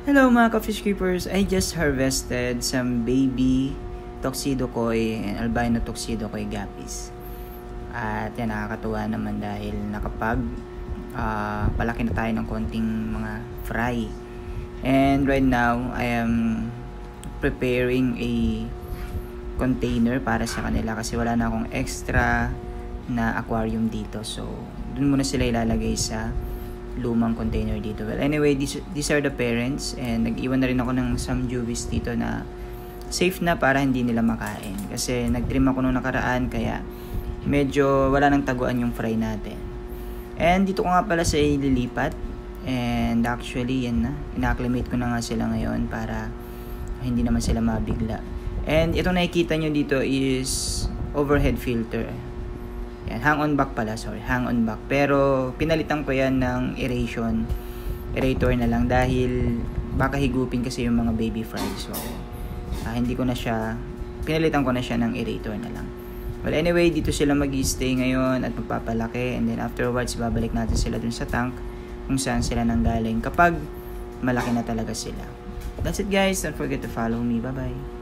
Hello mga ka-fish keepers, I just harvested some baby tuxedo koi and albino tuxedo koi guppies. At yan, nakakatuwa naman dahil palaki na tayo ng konting mga fry. And right now, I am preparing a container para sa kanila kasi wala na akong extra na aquarium dito. So, dun muna sila ilalagay sa lumang container dito. Well, anyway, these are the parents and nag-iwan na rin ako ng some juvies dito na safe na para hindi nila makain. Kasi nag-trim ako nung nakaraan kaya medyo wala nang taguan yung fry natin. And dito ko nga pala sa ililipat and actually yan na. Ina-acclimate ko na nga sila ngayon para hindi naman sila mabigla. And itong nakikita nyo dito is overhead filter. Yan, hang-on back pala, hang-on back. Pero pinalitan ko yan ng aerator na lang dahil baka higupin kasi yung mga baby fries. So, pinalitan ko na siya ng aerator na lang. Well, anyway, dito sila mag-stay ngayon at magpapalaki. And then afterwards, babalik natin sila dun sa tank kung saan sila nanggaling kapag malaki na talaga sila. That's it guys. Don't forget to follow me. Bye-bye.